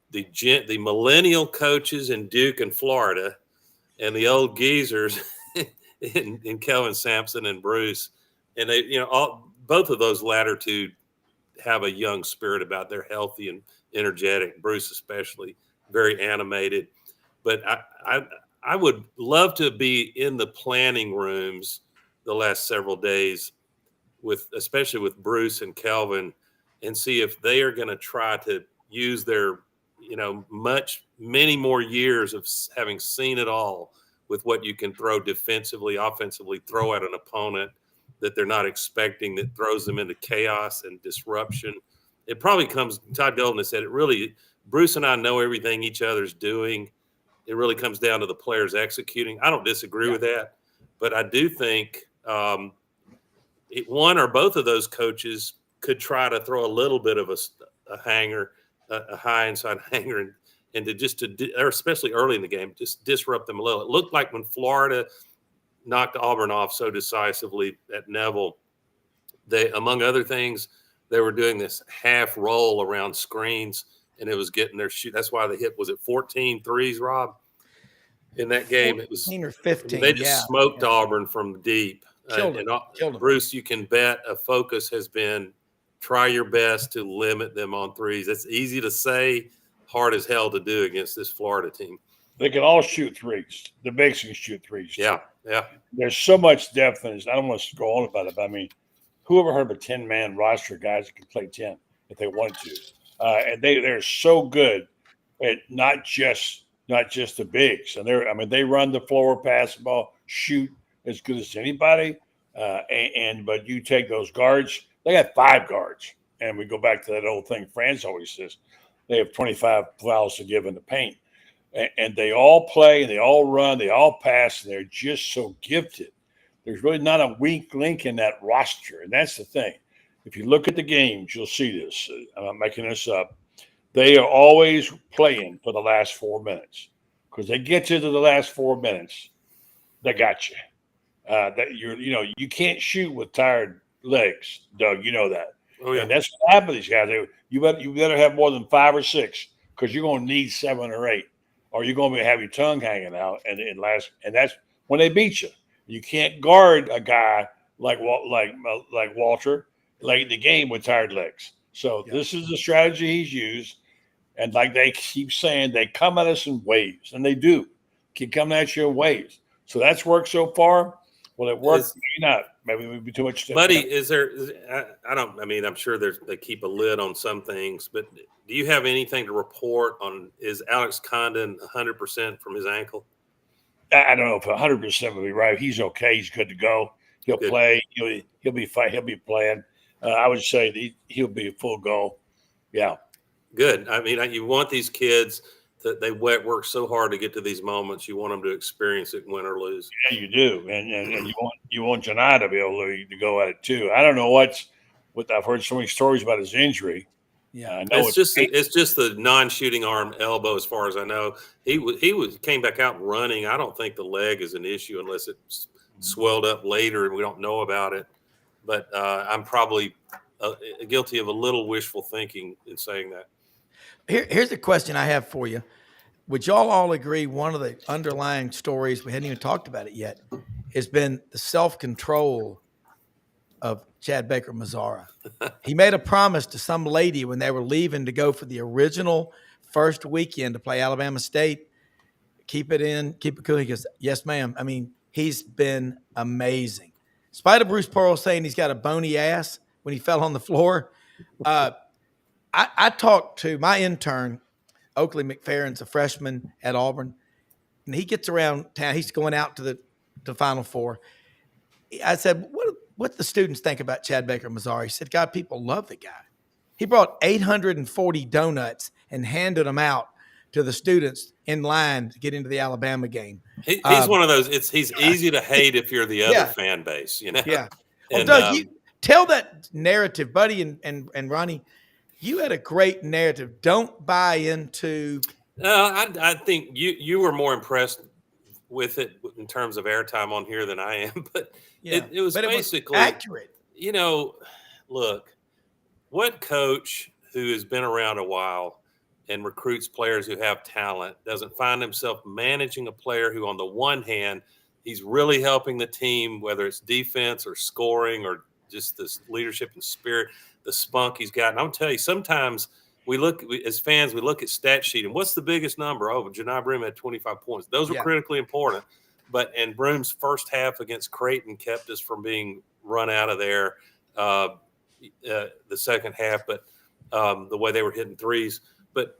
millennial coaches in Duke and Florida, and the old geezers in Kelvin Sampson and Bruce, and they, both of those latter two have a young spirit about. They're healthy and energetic. Bruce especially, very animated. But I would love to be in the planning rooms the last several days especially with Bruce and Kelvin, and see if they are going to try to use their, many more years of having seen it all with what you can throw defensively, offensively, throw at an opponent that they're not expecting, that throws them into chaos and disruption. It probably comes, Todd Golden has said it really, Bruce and I know everything each other's doing. It really comes down to the players executing. I don't disagree with that, but I do think one or both of those coaches could try to throw a little bit of a hanger, a high inside hanger, and or especially early in the game, just disrupt them a little. It looked like when Florida knocked Auburn off so decisively at Neville, they, among other things, they were doing this half roll around screens, and it was getting their shoot. That's why they hit, was it 14 threes, Rob? In that game, it was 14 or 15. They just smoked Auburn from deep. Killed them. Bruce, you can bet a focus has been try your best to limit them on threes. It's easy to say, hard as hell to do against this Florida team. They can all shoot threes. The bigs can shoot threes. Yeah. There's so much depth in this. I don't want to go on about it, but I mean, who ever heard of a 10-man roster of guys that can play 10 if they wanted to? And they're so good at not just the bigs. And they run the floor, pass the ball, shoot as good as anybody. But you take those guards, they got 5 guards. And we go back to that old thing France always says, they have 25 fouls to give in the paint. And they all play, and they all run, they all pass, and they're just so gifted. There's really not a weak link in that roster. And that's the thing. If you look at the games, you'll see this. I'm not making this up. They are always playing for the last 4 minutes, because they get you to the last 4 minutes, they got you. You can't shoot with tired legs, Doug. You know that. Oh yeah. And that's what happened to these guys. You better have more than 5 or 6, because you're going to need 7 or 8, or you're going to have your tongue hanging out. And that's when they beat you. You can't guard a guy like Walter late in the game with tired legs. So This is the strategy he's used. And like they keep saying, they come at us in waves, and they do keep coming at you in waves. So that's worked so far. Will it work? Maybe not. Maybe it would be too much. Buddy, I'm sure they keep a lid on some things, but do you have anything to report on? Is Alex Condon 100% from his ankle? I don't know if 100% would be right. He's okay. He's good to go. He'll play. He'll be fine. He'll be playing. I would say he'll be a full go. Yeah. Good. I mean, you want these kids that they work so hard to get to these moments. You want them to experience it, win or lose. Yeah, you do, and you want Johni to be able to go at it too. I don't know what I've heard so many stories about his injury. Yeah, I know it's just the non-shooting arm elbow, as far as I know. He came back out running. I don't think the leg is an issue unless it's swelled up later and we don't know about it. But I'm probably guilty of a little wishful thinking in saying that. Here's a question I have for you. Would y'all all agree one of the underlying stories, we hadn't even talked about it yet, has been the self-control of Chad Baker-Mazara? He made a promise to some lady when they were leaving to go for the original first weekend to play Alabama State. Keep it cool. He goes, yes, ma'am. I mean, he's been amazing. In spite of Bruce Pearl saying he's got a bony ass when he fell on the floor, I talked to my intern, Oakley McFerrin's a freshman at Auburn, and he gets around town. He's going out to the Final Four. I said, what the students think about Chad Baker-Mazara? He said, God, people love the guy. He brought 840 donuts and handed them out to the students in line to get into the Alabama game. He's one of those. He's easy to hate if you're the other fan base, you know. Yeah. Well, Doug, you tell that narrative, buddy, and Ronnie. You had a great narrative. Don't buy into. I think you were more impressed with it in terms of airtime on here than I am, but it was basically accurate. You know, look, what coach who has been around a while and recruits players who have talent, doesn't find himself managing a player who, on the one hand, he's really helping the team, whether it's defense or scoring or just this leadership and spirit, the spunk he's got. And I'll tell you, sometimes as fans, we look at stat sheet and what's the biggest number? Oh, Johni Broome had 25 points. Those are critically important. And Broome's first half against Creighton kept us from being run out of there the second half, but the way they were hitting threes. But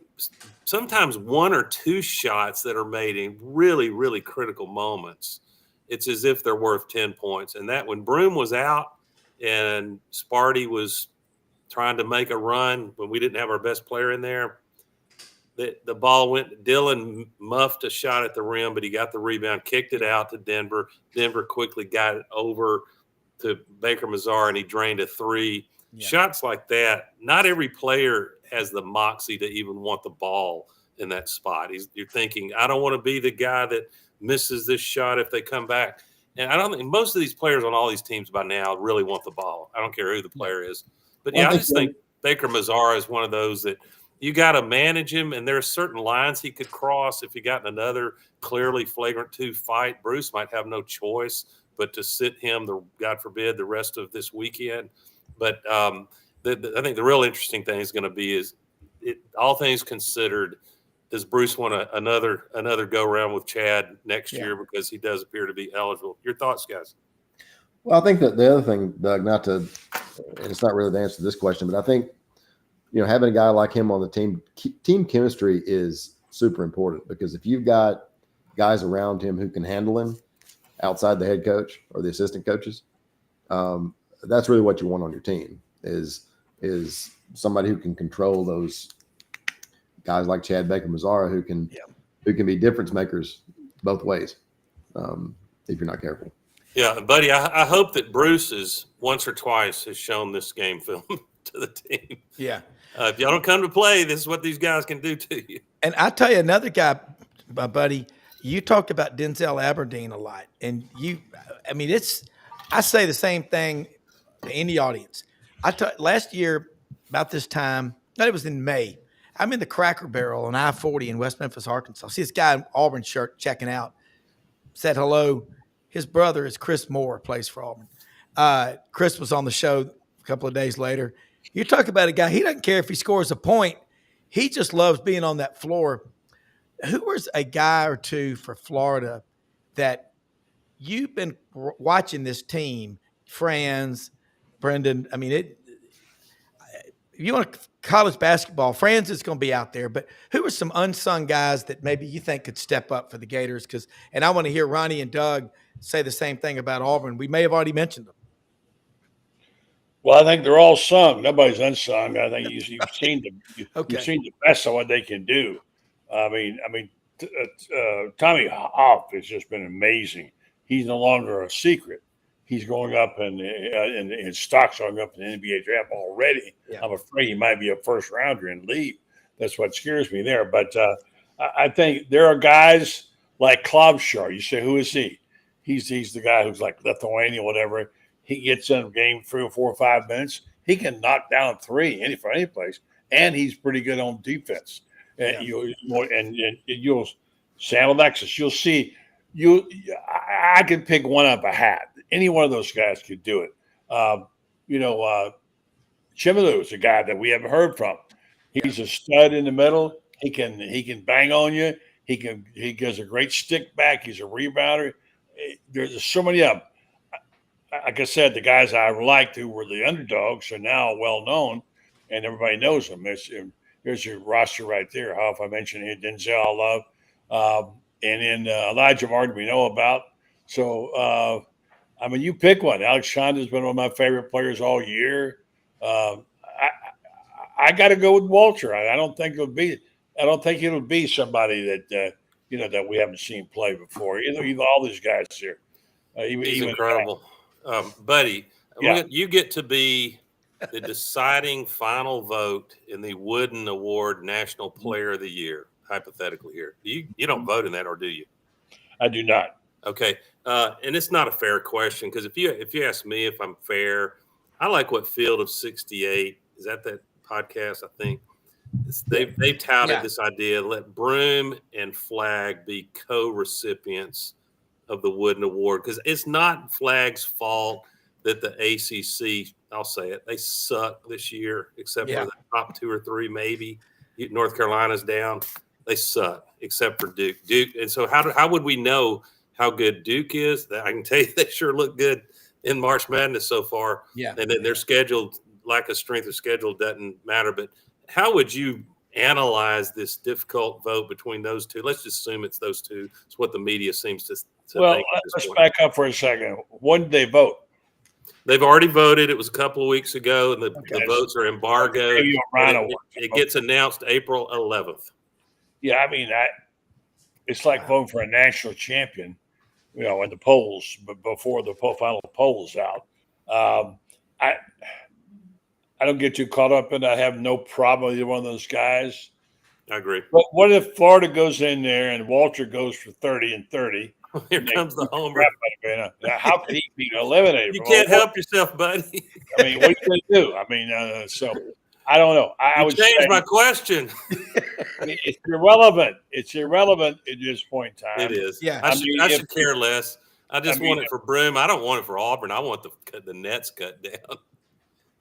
sometimes one or two shots that are made in really, really critical moments, it's as if they're worth 10 points. And that when Broome was out and Sparty was trying to make a run when we didn't have our best player in there, the ball went – Dillon muffed a shot at the rim, but he got the rebound, kicked it out to Denver. Denver quickly got it over to Baker Mazar, and he drained a three. Yeah. Shots like that, not every player has the moxie to even want the ball in that spot. You're thinking, I don't want to be the guy that misses this shot if they come back. And I don't think most of these players on all these teams by now really want the ball. I don't care who the player is. But, I just think Baker Mazar is one of those that you got to manage him, and there are certain lines he could cross. If he got in another clearly flagrant 2 fight, Bruce might have no choice but to sit him, God forbid, the rest of this weekend. But I think the real interesting thing is going to be all things considered, does Bruce want another go-around with Chad next year, because he does appear to be eligible? Your thoughts, guys? Well, I think that the other thing, Doug, and it's not really the answer to this question, but I think, having a guy like him on the team chemistry is super important, because if you've got guys around him who can handle him outside the head coach or the assistant coaches, that's really what you want on your team is somebody who can control those guys like Chad Baker Mazara who can be difference makers both ways if you're not careful. Yeah, buddy, I hope that Bruce is once or twice has shown this game film to the team. Yeah. If y'all don't come to play, this is what these guys can do to you. And I tell you, another guy, my buddy, you talked about Denzel Aberdeen a lot. And I say the same thing in the audience. Last year, about this time, it was in May, I'm in the Cracker Barrel on I-40 in West Memphis, Arkansas. See this guy in Auburn shirt checking out, said hello. His brother is Chris Moore, plays for Auburn. Chris was on the show a couple of days later. You talk about a guy, he doesn't care if he scores a point. He just loves being on that floor. Who was a guy or two for Florida that you've been watching this team, Franz, Brendan? I mean, if you want college basketball, Franz is going to be out there. But who are some unsung guys that maybe you think could step up for the Gators? And I want to hear Ronnie and Doug say the same thing about Auburn. We may have already mentioned them. Well, I think they're all sung. Nobody's unsung. I think you've seen the best of what they can do. Tommy Hoff has just been amazing. He's no longer a secret. He's going up, and his stock's going up in the NBA draft already. Yeah. I'm afraid he might be a first rounder and leave. That's what scares me there. But I think there are guys like Klobuchar. You say, who is he? He's the guy who's like Lithuania, whatever. He gets in a game 3 or 4 or 5 minutes. He can knock down 3 for any place, and he's pretty good on defense. And you'll Sam Alexis. You'll see. I could pick one up a hat. Any one of those guys could do it. Chimilu is a guy that we haven't heard from. He's a stud in the middle. He can bang on you. He gives a great stick back. He's a rebounder. There's so many of them. Like I said, the guys I liked who were the underdogs are now well known, and everybody knows them. There's your roster right there. How if I mentioned here, Denzel I love, and then Elijah Martin we know about. So you pick one. Alex Shonda's been one of my favorite players all year. I got to go with Walter. I don't think it'll be somebody that that we haven't seen play before. Either all these guys here. He's incredible. Buddy, you get to be the deciding final vote in the Wooden Award National Player of the Year, hypothetically here. You don't vote in that, or do you? I do not. Okay. And it's not a fair question, because if you ask me if I'm fair, I like what Field of 68, is that podcast, I think, They've touted Yeah. this idea. Let Broome and Flagg be co-recipients of the Wooden Award, because it's not Flagg's fault that the ACC, I'll say it, they suck this year, except for the top 2 or 3 maybe. North Carolina's down. They suck, except for Duke. And so how would we know how good Duke is? I can tell you they sure look good in March Madness so far. Yeah. And then their schedule, lack of strength of schedule doesn't matter. But how would you analyze this difficult vote between those two? Let's just assume it's those two. It's what the media seems to Well, think at this let's point. back up for a second. When did they vote? They've already voted. It was a couple of weeks ago, and the votes are embargoed. It gets announced April 11th. Yeah, I mean, it's like voting for a national champion, in the polls, but before the final polls out. I don't get too caught up in it. I have no problem with either one of those guys. I agree. But what if Florida goes in there and Walter goes for 30 and 30? Here comes the homer. How can he be eliminated? You can't help yourself, buddy. I mean, what are you going to do? I mean, so I don't know. I would change say my question. it's irrelevant. It's irrelevant at this point in time. It is. Yeah. I should care less. I just want it for Broome. I don't want it for Auburn. I want the nets cut down.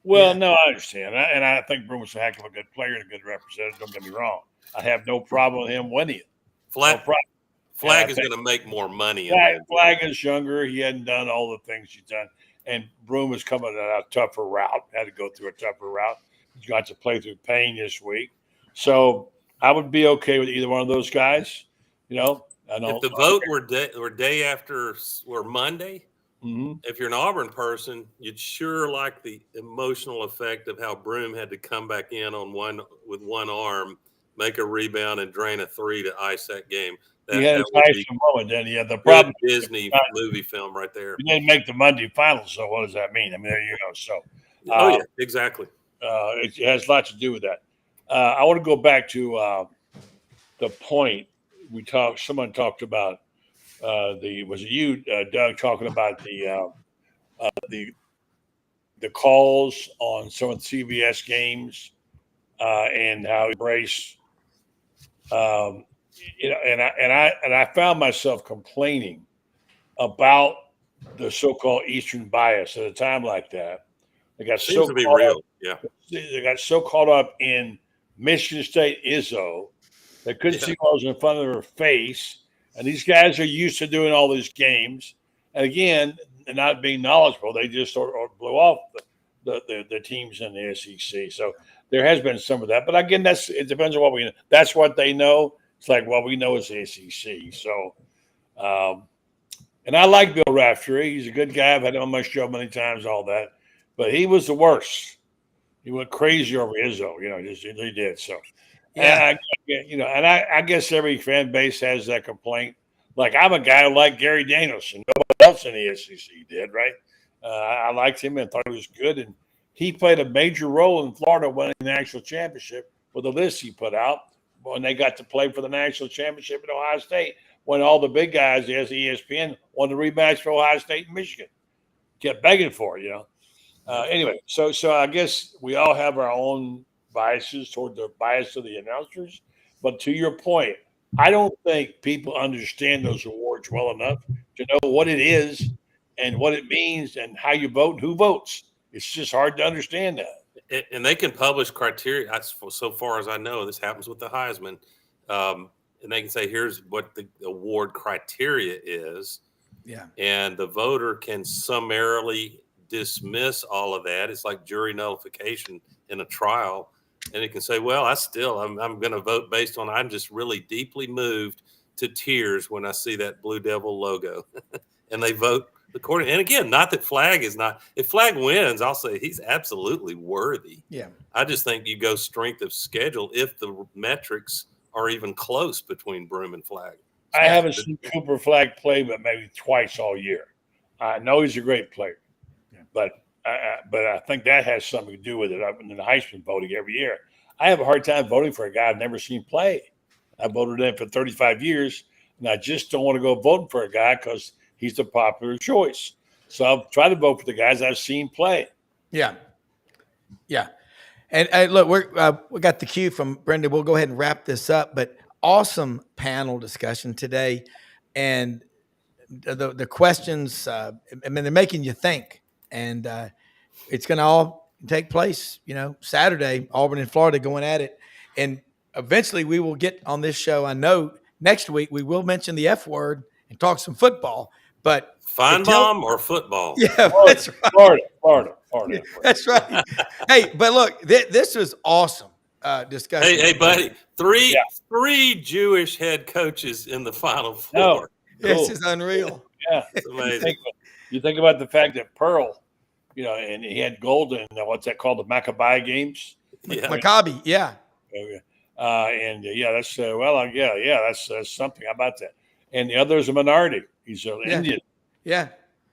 Well, no, I understand. And I think Broome was a heck of a good player and a good representative. Don't get me wrong. I have no problem with him winning it. Flagg is going to make more money. Flagg is younger. He hadn't done all the things he's done. And Broome is coming at a tougher route, had to go through a tougher route. He's got to play through pain this week. So I would be okay with either one of those guys. I know. If the vote were day after or Monday, mm-hmm. if you're an Auburn person, you'd sure like the emotional effect of how Broome had to come back in with one arm, make a rebound, and drain a 3 to ice that game. He had his ice moment, then he had the problem. Disney movie film right there. He didn't make the Monday finals, so what does that mean? I mean, there you go. So, yeah, exactly. It has a lot to do with that. I want to go back to the point someone talked about was it you, Doug, talking about the calls on some of the CBS games and how he embraced and I found myself complaining about the so-called Eastern bias at a time like that. They got Seems to be real. They got so caught up in Michigan State Izzo, they couldn't see what was in front of their face. And these guys are used to doing all these games. And again, not being knowledgeable, they just sort of blew off the teams in the SEC. So there has been some of that. But again, it depends on what we know. That's what they know. It's like, well, we know it's the SEC. So, and I like Bill Raftery. He's a good guy. I've had him on my show many times, all that. But he was the worst. He went crazy over Izzo, he did. So, yeah. And I guess every fan base has that complaint. Like, I'm a guy who liked Gary Danielson. Nobody else in the SEC did, right? I liked him and thought he was good. And he played a major role in Florida winning the national championship with the list he put out when they got to play for the national championship at Ohio State, when all the big guys, the ESPN, won the rematch for Ohio State and Michigan. Kept begging for it, Anyway, so I guess we all have our own biases toward the bias of the announcers. But to your point, I don't think people understand those awards well enough to know what it is and what it means and how you vote and who votes. It's just hard to understand that. And they can publish criteria. So far as I know, this happens with the Heisman. And they can say, here's what the award criteria is. Yeah. And the voter can summarily dismiss all of that. It's like jury nullification in a trial. And it can say, well, I'm going to vote based on, I'm just really deeply moved to tears when I see that Blue Devil logo. And they vote according. And again, not that Flagg is not. If Flagg wins, I'll say he's absolutely worthy. Yeah. I just think you go strength of schedule if the metrics are even close between Broome and Flagg. I haven't seen Cooper Flagg play but maybe twice all year. I know he's a great player, but I think that has something to do with it. I've been in the Heisman voting every year. I have a hard time voting for a guy I've never seen play. I voted in for 35 years, and I just don't want to go voting for a guy because he's the popular choice. So I'll try to vote for the guys I've seen play. Yeah. Yeah. And look, we got the cue from Brendan. We'll go ahead and wrap this up. But awesome panel discussion today, and the questions. I mean, they're making you think, and it's going to all take place. Saturday, Auburn and Florida going at it, and eventually we will get on this show. I know next week we will mention the F word and talk some football. But Feinbaum or football? Yeah, Florida, that's right. Florida. That's right. Hey, but look, this was awesome discussion. Hey, buddy, three Jewish head coaches in the Final Four. No, This is unreal. Yeah, it's amazing. You think about the fact that Pearl, and he had gold in what's that called, the Maccabi games? Yeah. Maccabi, yeah. That's something. How about that? And the other is a minority. He's an Indian. Yeah.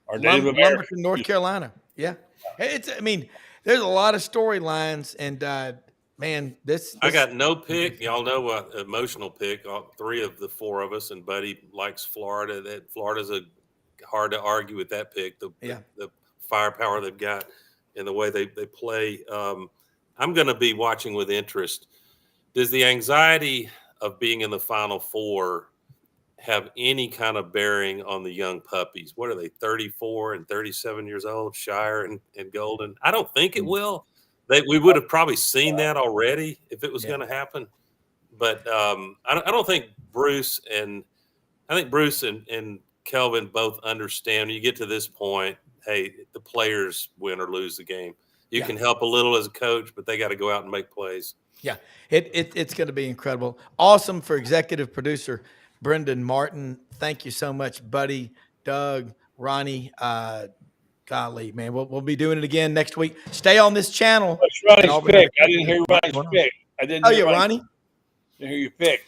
Or Native American. From North Carolina. Yeah. There's a lot of storylines, and man, this I got no pick. Y'all know what emotional pick. All three of the four of us, and Buddy likes Florida. That Florida's hard to argue with that pick. The firepower they've got and the way they play. I'm going to be watching with interest. Does the anxiety of being in the Final Four have any kind of bearing on the young puppies? What are they, 34 and 37 years old, Shire and Golden? I don't think it will. We would have probably seen that already if it was going to happen. But I don't think Bruce and Kelvin both understand when you get to this point, hey, the players win or lose the game. You can help a little as a coach, but they got to go out and make plays. Yeah, it's going to be incredible. Awesome for executive producer Brendan Martin. Thank you so much, Buddy, Doug, Ronnie. Golly, man, we'll be doing it again next week. Stay on this channel. What's Ronnie's pick? I didn't hear Ronnie's pick. Ronnie? Didn't hear your pick.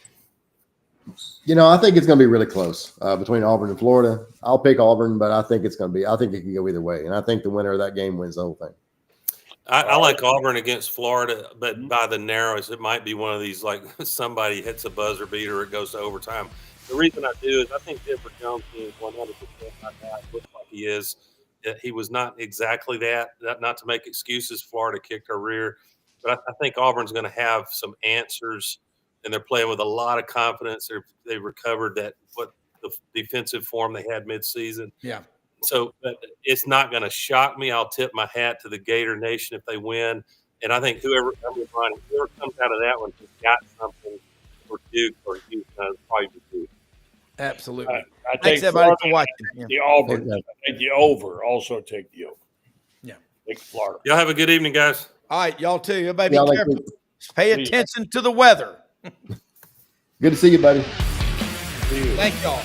I think it's going to be really close between Auburn and Florida. I'll pick Auburn, but I think it can go either way. And I think the winner of that game wins the whole thing. I like Auburn against Florida, but by the narrowest, it might be one of these, like somebody hits a buzzer beater, it goes to overtime. The reason I do is I think Denver Jones is 100% my guy. Looks like he is. He was not exactly that, not to make excuses. Florida kicked our rear. But I think Auburn's going to have some answers, and they're playing with a lot of confidence. They've recovered the defensive form they had midseason. Yeah. So it's not going to shock me. I'll tip my hat to the Gator Nation if they win. And I think whoever comes out of that one has got something for Duke or Houston. Probably Duke. Absolutely. Thanks, everybody, for watching. The Auburn. I take the over. Also take the over. Yeah. Take Florida. Y'all have a good evening, guys. All right, y'all too. Everybody be careful. Pay attention to the weather. Good to see you, buddy. See you. Thank y'all.